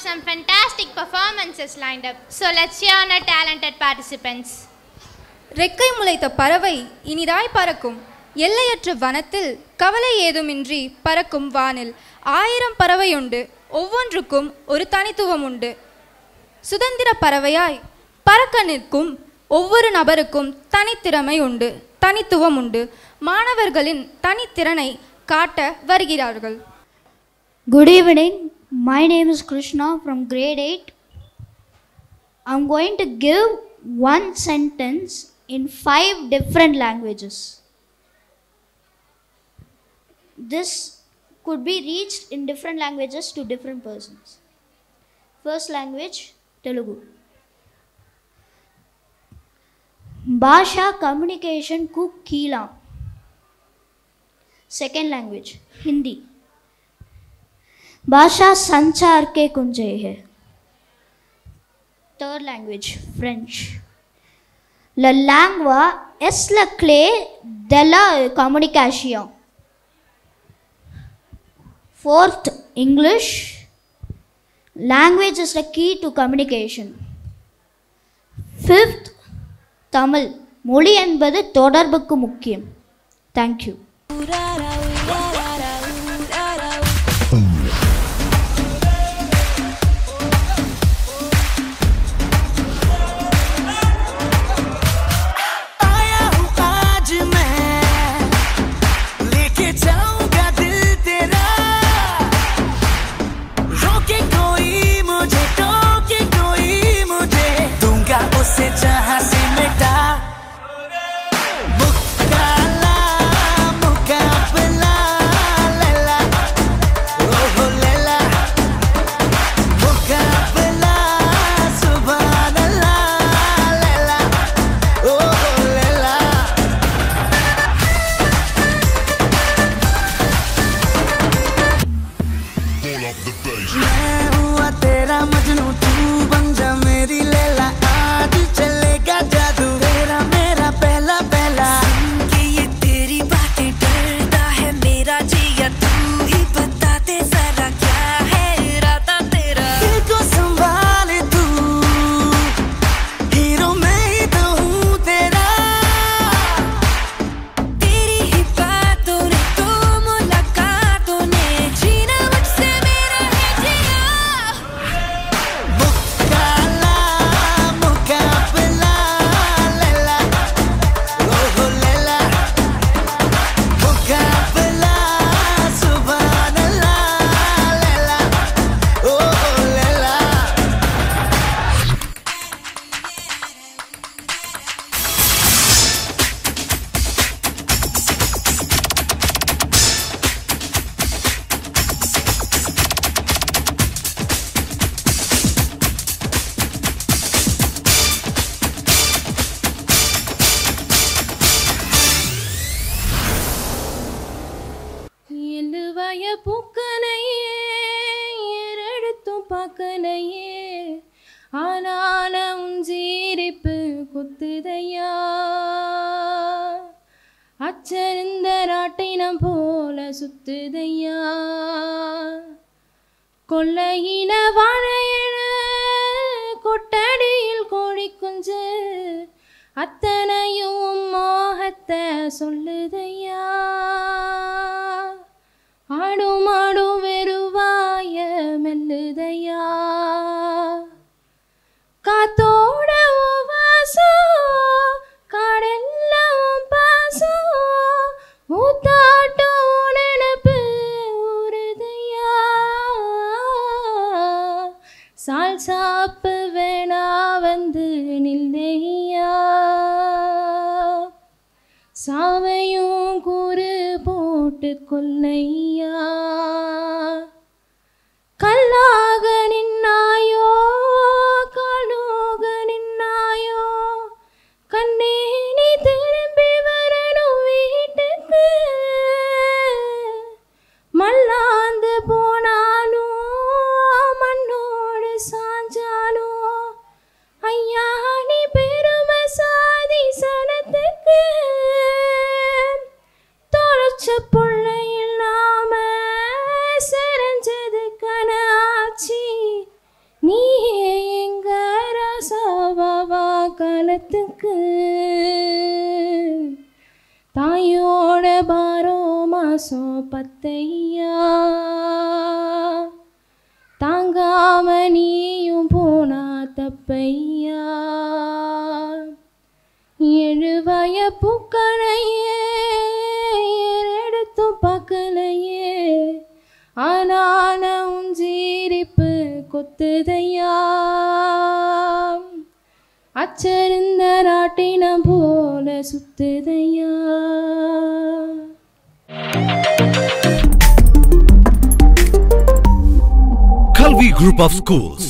some fantastic performances lined up. So let's cheer on our talented participants. ரெக்கை முளைத்த பறவை இனிதாய் பறக்கும், எல்லையற்ற வனத்தில் கவலை ஏதுமின்றி பறக்கும் வானில் 1000 பறவையுண்டு, ஒவ்வொன்றுக்கும் ஒரு தனித்துவம் உண்டு. சுதந்திர பறவையாய் பறக்க நிற்கும் ஒவ்வொரு நபருக்கும் தனித்திறமை உண்டு, தனித்துவம் உண்டு. மாணவர்களின் தனித்திறனை காட்ட வருகிறார்கள். Good evening. My name is Krishna from grade 8. I'm going to give one sentence in 5 different languages. This could be reached in different languages to different persons. First language, Telugu. Bhasha communication ku keela. Second language, Hindi. भाषा संचार के कुंजे है. Third language, French. La lingua es la clé de la comunicación. Fourth, English. Language is the key to communication. Fifth, Tamil. மொழி என்பது தொடர்புக்கு முக்கியம். Thank you. கொள்ளையில வாழையில கொட்டடியில் கோழி குஞ்சு அத்தனையும் மோகத்தை சொல்லுதையா. ஆடும் ஆடும் வெறுவாய மெல்லுதையா. காத்தோட வாசம் காடெல்லாம் பாசம் ஊத்தாட்டம் நினப்பு உறுதையா. சால் சாப்பு வேணா வந்து நில்லையா. சாவையும் கூறு போட்டு கொல்லையா. கல்லாக நின்னாயோ காலோக நின்னாயோ கண்ணே நீ திரும்பி வரணும் வீட்டுக்கு. மல்லாந்து போனாலும் மண்ணோடு சாஞ்சாலும் ஐயா நீ பெருமை சாதி சனத்துக்கு. தொலைச்ச பிள்ளை இல்லாம செறிஞ்சது கனாச்சி தாயோட பாரோ மாசம் பத்தையா தாங்காம நீயும் போனா தப்பையா எழுவய பூக்களையே எடுத்து பார்க்கலையே ஆனான உன் ஜீரிப்பு கொத்துதையா அச்சருந்த ராட்டினம் போல சுத்துதையா. Kalvi Group of Schools,